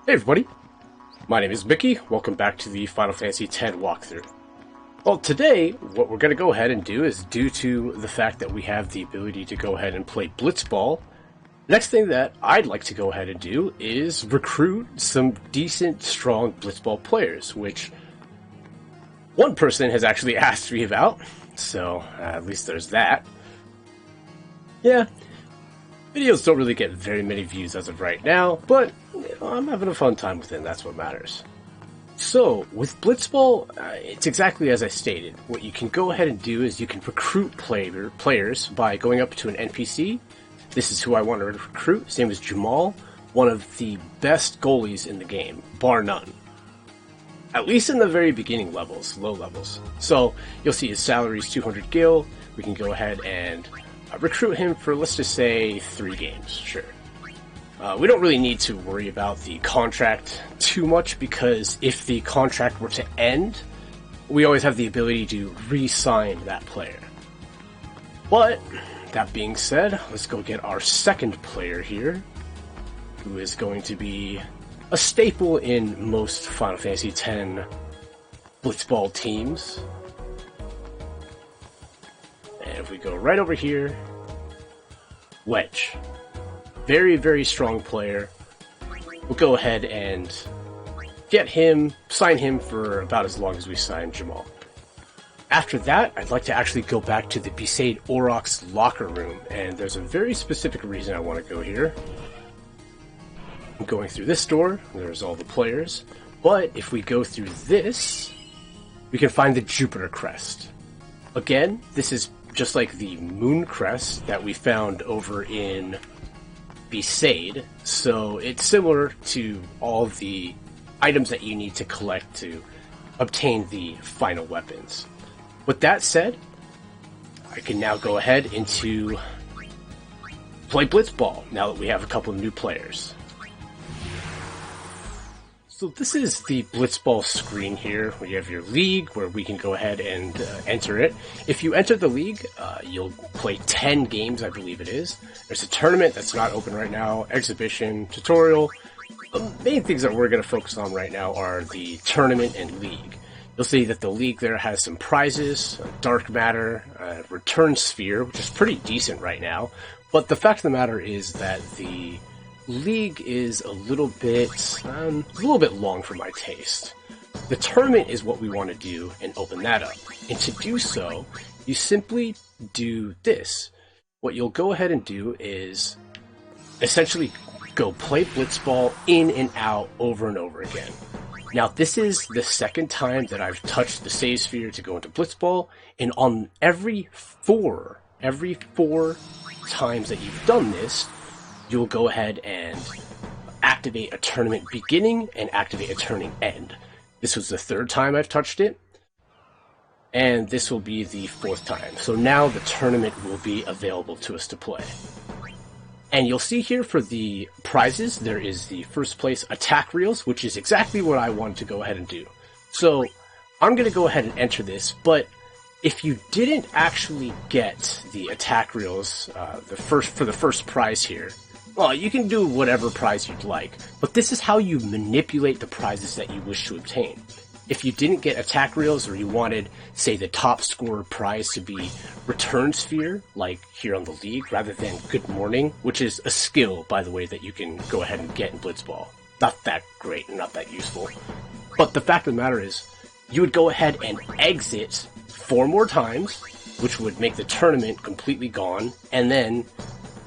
Hey everybody, my name is Mickey. Welcome back to the Final Fantasy X walkthrough. Well, today, what we're going to go ahead and do is, due to the fact that we have the ability to go ahead and play Blitzball, next thing that I'd like to go ahead and do is recruit some decent, strong Blitzball players, which one person has actually asked me about, so at least there's that. Yeah. Videos don't really get very many views as of right now, but I'm having a fun time with it, and that's what matters. So, with Blitzball, it's exactly as I stated. What you can go ahead and do is you can recruit players by going up to an NPC. This is who I want to recruit. His name is Jamal, one of the best goalies in the game, bar none. At least in the very beginning levels, low levels. So, you'll see his salary is 200 gil. We can go ahead and recruit him for, let's just say, 3 games, sure. We don't really need to worry about the contract too much, because if the contract were to end, we always have the ability to re-sign that player. But, that being said, let's go get our second player here, who is going to be a staple in most Final Fantasy X Blitzball teams. And if we go right over here, Wedge. Very, very strong player. We'll go ahead and get him, sign him for about as long as we sign Jamal. After that, I'd like to actually go back to the Besaid Aurochs locker room, and there's a very specific reason I want to go here. I'm going through this door, there's all the players, but if we go through this, we can find the Jupiter Crest. Again, this is just like the Moon Crest that we found over in Besaid, so it's similar to all the items that you need to collect to obtain the final weapons. With that said, I can now go ahead into play Blitzball now that we have a couple of new players. So this is the Blitzball screen here, where you have your league, where we can go ahead and enter it. If you enter the league, you'll play 10 games, I believe it is. There's a tournament that's not open right now, exhibition, tutorial. The main things that we're going to focus on right now are the tournament and league. You'll see that the league there has some prizes, dark matter, return sphere, which is pretty decent right now. But the fact of the matter is that the league is a little bit long for my taste. The tournament is what we want to do and open that up. And to do so, you simply do this. What you'll go ahead and do is essentially go play Blitzball in and out over and over again. Now, this is the second time that I've touched the save sphere to go into Blitzball, and on every four times that you've done this, you'll go ahead and activate a tournament beginning and activate a tournament end. This was the 3rd time I've touched it, and this will be the 4th time. So now the tournament will be available to us to play. And you'll see here for the prizes, there is the first place attack reels, which is exactly what I wanted to go ahead and do. So I'm going to go ahead and enter this, but if you didn't actually get the attack reels for the first prize here, well, you can do whatever prize you'd like, but this is how you manipulate the prizes that you wish to obtain. If you didn't get attack reels, or you wanted, say, the top scorer prize to be return sphere, like here on the league, rather than good morning, which is a skill, by the way, that you can go ahead and get in Blitzball. Not that great, not that useful. But the fact of the matter is, you would go ahead and exit 4 more times, which would make the tournament completely gone, and then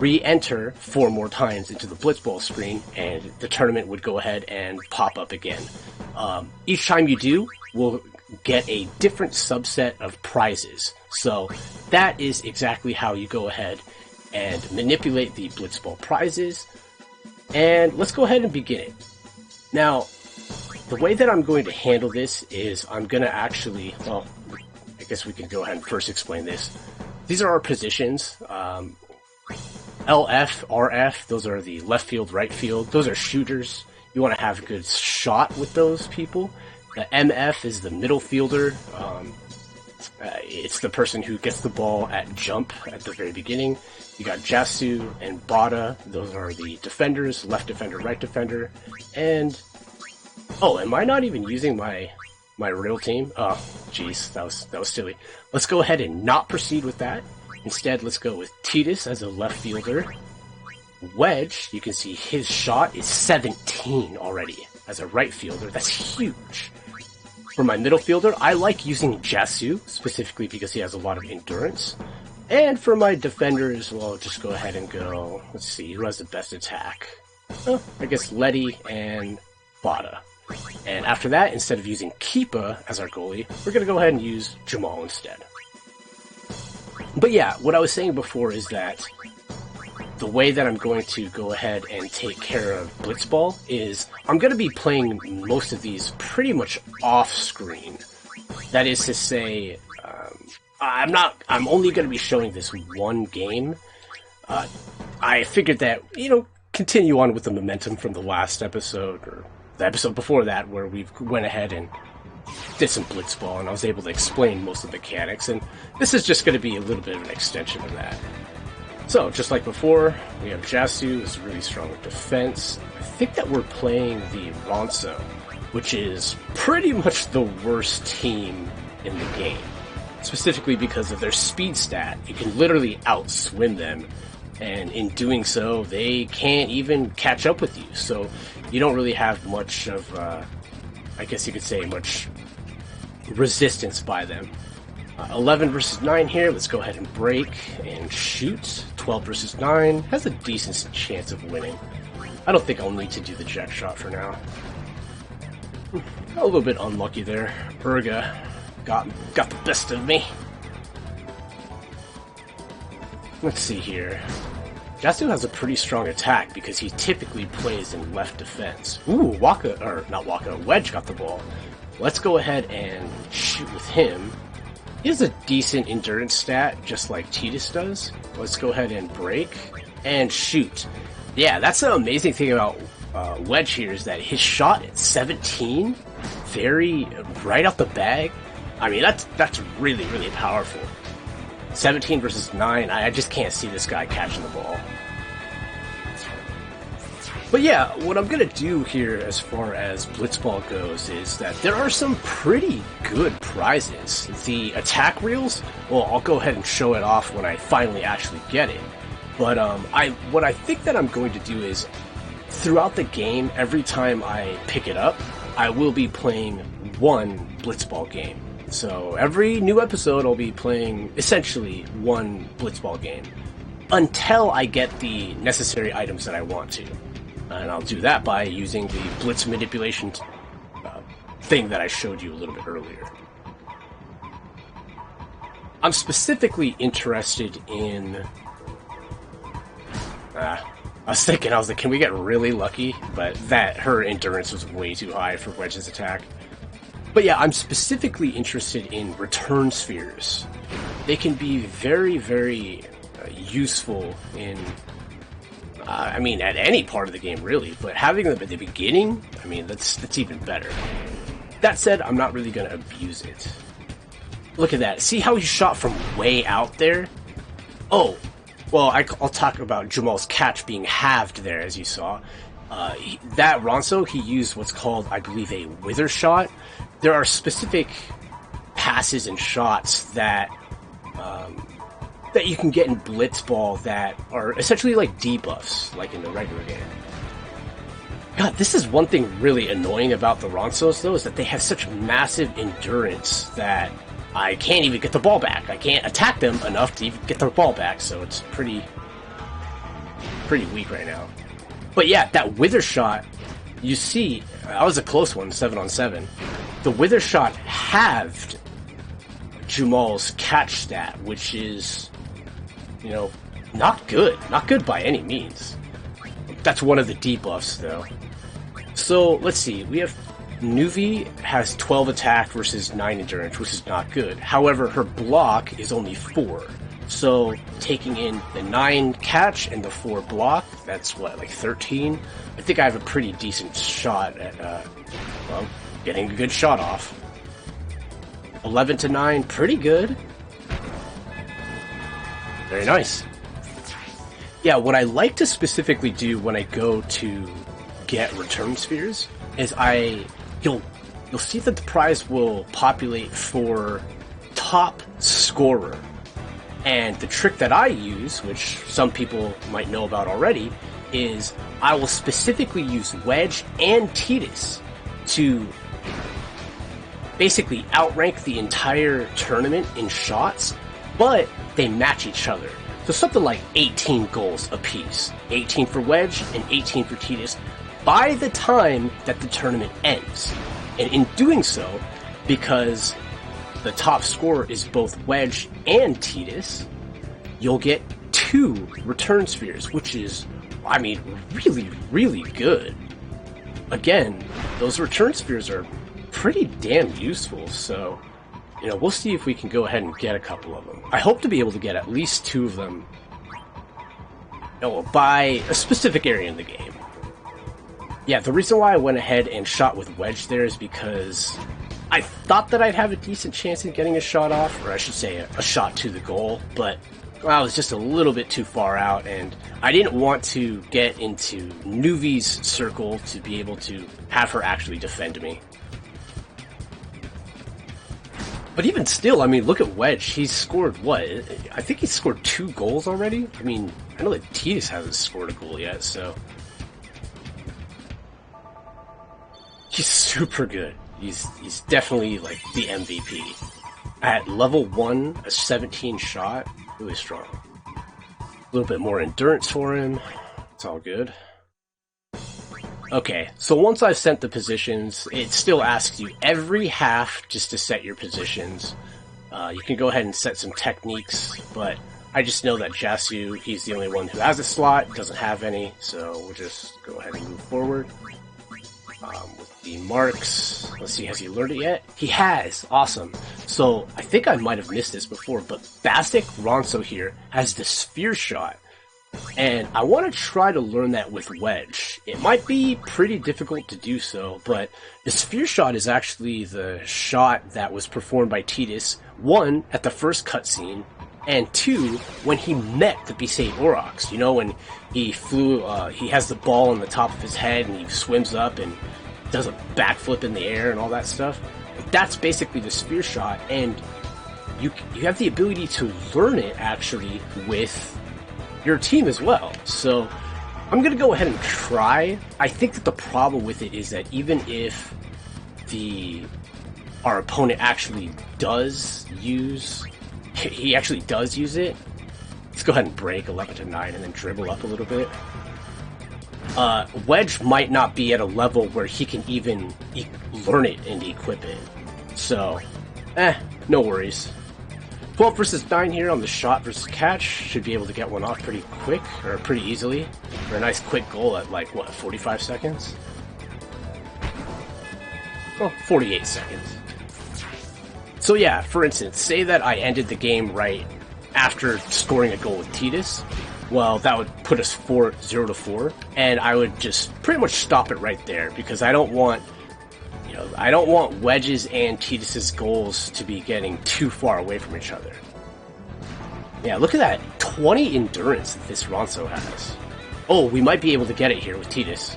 re-enter 4 more times into the Blitzball screen, and the tournament would go ahead and pop up again. Each time you do, we'll get a different subset of prizes. So that is exactly how you go ahead and manipulate the Blitzball prizes. And let's go ahead and begin it. Now, the way that I'm going to handle this is I'm going to actually, well, I guess we can go ahead and first explain this. These are our positions. LF, RF, those are the left field, right field. Those are shooters. You want to have a good shot with those people. The MF is the middle fielder. It's the person who gets the ball at jump at the very beginning. You got Jasu and Bada. Those are the defenders, left defender, right defender. And, oh, am I not even using my real team? Oh, jeez, that was silly. Let's go ahead and not proceed with that. Instead, let's go with Titus as a left fielder. Wedge, you can see his shot is 17 already as a right fielder. That's huge. For my middle fielder, I like using Jasu, specifically because he has a lot of endurance. And for my defenders, well, just go ahead and go, let's see, who has the best attack? Oh, I guess Letty and Bada. And after that, instead of using Keepa as our goalie, we're going to go ahead and use Jamal instead. But yeah, what I was saying before is that the way that I'm going to go ahead and take care of Blitzball is I'm going to be playing most of these pretty much off-screen. That is to say, I'm only going to be showing this one game. I figured that, continue on with the momentum from the last episode, or the episode before that, where we went ahead and did some Blitzball, and I was able to explain most of the mechanics, and this is just going to be a little bit of an extension of that. So, just like before, we have Jasu, who's really strong with defense. I think that we're playing the Ronso, which is pretty much the worst team in the game. Specifically because of their speed stat. You can literally outswim them, and in doing so, they can't even catch up with you. So, you don't really have much of, I guess you could say, much resistance by them. 11 versus 9 here. Let's go ahead and break and shoot. 12 versus 9 has a decent chance of winning. I don't think I'll need to do the jet shot for now. A little bit unlucky there. Urga got the best of me. Let's see here. Jasu has a pretty strong attack because he typically plays in left defense. Ooh, Wedge got the ball. Let's go ahead and shoot with him. He has a decent endurance stat, just like Titus does. Let's go ahead and break and shoot. Yeah, that's the amazing thing about Wedge here is that his shot at 17, very right out the bag. I mean, that's really, really powerful. 17 versus 9, I just can't see this guy catching the ball. But yeah, what I'm going to do here as far as Blitzball goes is that there are some pretty good prizes. The attack reels, well, I'll go ahead and show it off when I finally actually get it. But what I think that I'm going to do is, throughout the game, every time I pick it up, I will be playing one Blitzball game. So every new episode, I'll be playing essentially one Blitzball game until I get the necessary items that I want to. And I'll do that by using the Blitz manipulation thing that I showed you a little bit earlier. I'm specifically interested in... I was like, can we get really lucky? But her endurance was way too high for Wedge's attack. But yeah, I'm specifically interested in return spheres. They can be very, very useful in... I mean, at any part of the game, really, but having them at the beginning, I mean, that's even better. That said, I'm not really going to abuse it. Look at that. See how he shot from way out there? Oh, well, I'll talk about Jamal's catch being halved there, as you saw. That Ronso, he used what's called, I believe, a wither shot. There are specific passes and shots that you can get in Blitzball that are essentially like debuffs, like in the regular game. God, this is one thing really annoying about the Ronsos, though, is that they have such massive endurance that I can't even get the ball back. I can't attack them enough to even get their ball back, so it's pretty weak right now. But yeah, that wither shot, you see, that was a close one, 7-on-7. The wither shot halved Jamal's catch stat, which is... not good. Not good by any means. That's one of the debuffs, though. So, let's see. We have... Nuvi has 12 attack versus 9 endurance, which is not good. However, her block is only 4. So, taking in the 9 catch and the 4 block, that's what, like 13? I think I have a pretty decent shot at, getting a good shot off. 11-9, pretty good. Very nice. Yeah, what I like to specifically do when I go to get return spheres is you'll see that the prize will populate for top scorer. And the trick that I use, which some people might know about already, is I will specifically use Wedge and Tidus to basically outrank the entire tournament in shots, but they match each other. So something like 18 goals apiece. 18 for Wedge and 18 for Tidus by the time that the tournament ends. And in doing so, because the top scorer is both Wedge and Tidus, you'll get 2 return spheres, which is, I mean, really, really good. Again, those return spheres are pretty damn useful, so, you know, we'll see if we can go ahead and get a couple of them. I hope to be able to get at least 2 of them, by a specific area in the game. Yeah, the reason why I went ahead and shot with Wedge there is because I thought that I'd have a decent chance in getting a shot off, or I should say a shot to the goal, but I was just a little bit too far out, and I didn't want to get into Nuvi's circle to be able to have her actually defend me. But even still, I mean, look at Wedge. He's scored, what? I think he's scored 2 goals already? I mean, I know that Tidus hasn't scored a goal yet, so he's super good. He's definitely, like, the MVP. At level 1, a 17 shot, really strong. A little bit more endurance for him. It's all good. Okay, so once I've sent the positions, it still asks you every half just to set your positions. You can go ahead and set some techniques, but I just know that Jasu, he's the only one who has a slot, doesn't have any, so we'll just go ahead and move forward. With the marks, let's see, has he learned it yet? He has! Awesome. So, I think I might have missed this before, but Basic Ronso here has the sphere shot. And I want to try to learn that with Wedge. It might be pretty difficult to do so, but the sphere shot is actually the shot that was performed by Tidus, 1, at the first cutscene, and 2, when he met the Besaid Aurochs. You know, when he flew, he has the ball on the top of his head, and he swims up and does a backflip in the air and all that stuff. That's basically the sphere shot, and you have the ability to learn it, actually, with your team as well. So I'm gonna go ahead and try. I think that the problem with it is that even if our opponent actually does use it, let's go ahead and break 11-9 and then dribble up a little bit. Wedge might not be at a level where he can even learn it and equip it. So, no worries. 12 versus 9 here on the shot versus catch. Should be able to get one off pretty quick, or pretty easily. For a nice quick goal at, like, what, 45 seconds? Well, 48 seconds. So yeah, for instance, say that I ended the game right after scoring a goal with Tidus. Well, that would put us 0-4, and I would just pretty much stop it right there, because I don't want Wedge's and Tidus's goals to be getting too far away from each other. Yeah, look at that. 20 endurance that this Ronso has. Oh, we might be able to get it here with Tidus.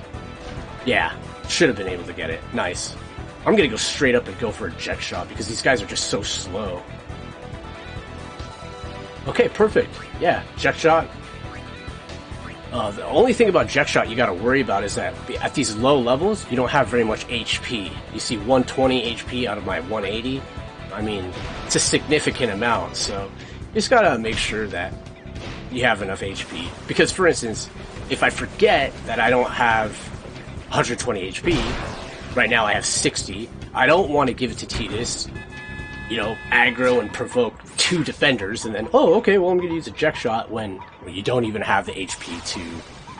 Yeah, should have been able to get it. Nice. I'm gonna go straight up and go for a jet shot, because these guys are just so slow. Okay, perfect. Yeah, jet shot. The only thing about jet shot you gotta worry about is that at these low levels, you don't have very much HP. You see 120 HP out of my 180. I mean, it's a significant amount, so you just gotta make sure that you have enough HP. Because, for instance, if I forget that I don't have 120 HP, right now I have 60, I don't want to give it to Tidus, aggro and provoke 2 defenders, and then, oh, okay, well, I'm going to use a jet shot when you don't even have the HP to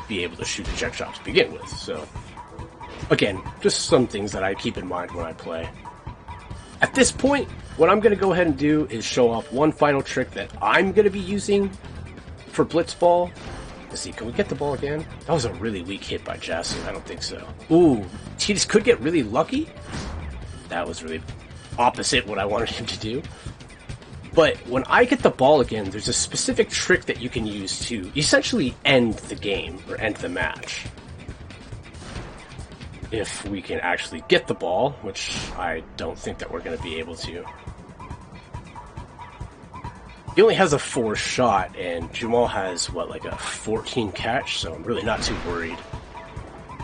be able to shoot a jet shot to begin with. So, again, just some things that I keep in mind when I play. At this point, what I'm going to go ahead and do is show off one final trick that I'm going to be using for Blitzball. Let's see, can we get the ball again? That was a really weak hit by Jasu. I don't think so. Ooh, Tidus could get really lucky. That was really opposite what I wanted him to do. But when I get the ball again, there's a specific trick that you can use to essentially end the game, or end the match. If we can actually get the ball, which I don't think that we're going to be able to. He only has a 4 shot, and Jamal has, what, like a 14 catch, so I'm really not too worried.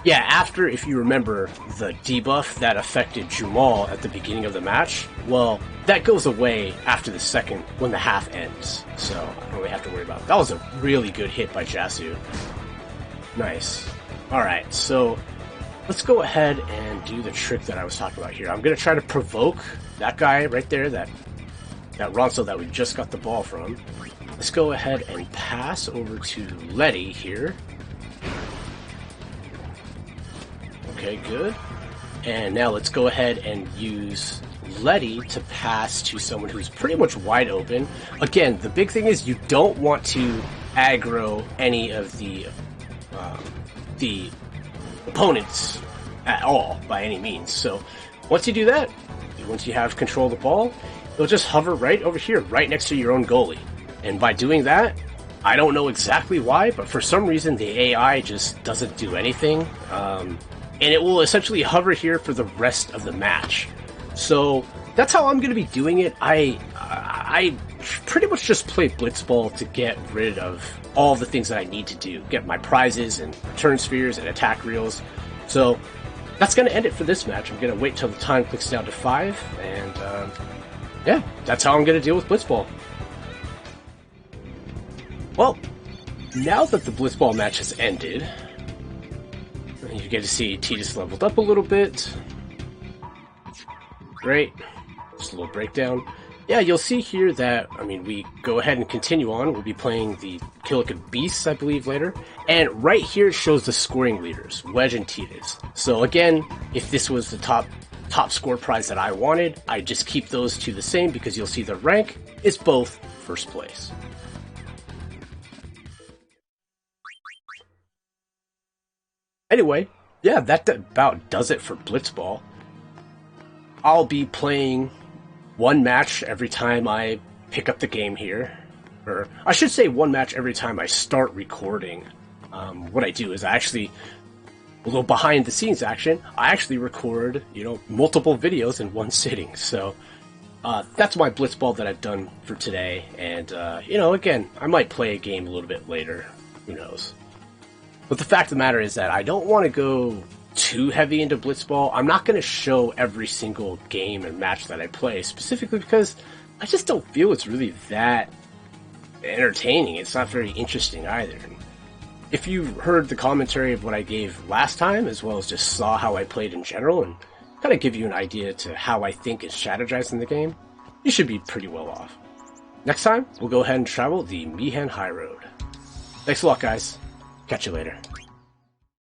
Yeah, after, if you remember, the debuff that affected Jamal at the beginning of the match, well, that goes away after the second, when the half ends, so I don't really have to worry about it. That was a really good hit by Jasu. Nice. Alright, so let's go ahead and do the trick that I was talking about here. I'm going to try to provoke that guy right there, that Ronso that we just got the ball from. Let's go ahead and pass over to Letty here. Okay, good. And now let's go ahead and use Letty to pass to someone who's pretty much wide open. Again, the big thing is you don't want to aggro any of the opponents at all, by any means. So once you do that, once you have control of the ball, it'll just hover right over here, right next to your own goalie. And by doing that, I don't know exactly why, but for some reason the AI just doesn't do anything. And it will essentially hover here for the rest of the match. So that's how I'm going to be doing it. I pretty much just play Blitzball to get rid of all the things that I need to do. Get my prizes and return spheres and attack reels. So that's going to end it for this match. I'm going to wait till the time clicks down to 5. And yeah, that's how I'm going to deal with Blitzball. Well, now that the Blitzball match has ended, you get to see Titus leveled up a little bit. Great. Just a little breakdown. Yeah, you'll see here that, I mean, we go ahead and continue on. We'll be playing the Killica Beasts, I believe, later. And right here it shows the scoring leaders, Wedge and Titus. So again, if this was the top score prize that I wanted, I just keep those two the same because you'll see the rank is both first place. Anyway, yeah, that about does it for Blitzball. I'll be playing one match every time I pick up the game here. Or, I should say one match every time I start recording. What I do is I actually, a little behind the scenes action, I actually record, multiple videos in one sitting. So, that's my Blitzball that I've done for today. And, again, I might play a game a little bit later. Who knows? But the fact of the matter is that I don't want to go too heavy into Blitzball. I'm not going to show every single game and match that I play, specifically because I just don't feel it's really that entertaining. It's not very interesting either. If you heard the commentary of what I gave last time, as well as just saw how I played in general, and kind of give you an idea to how I think and strategize in the game, you should be pretty well off. Next time, we'll go ahead and travel the Mihan High Road. Thanks a lot, guys. Catch you later.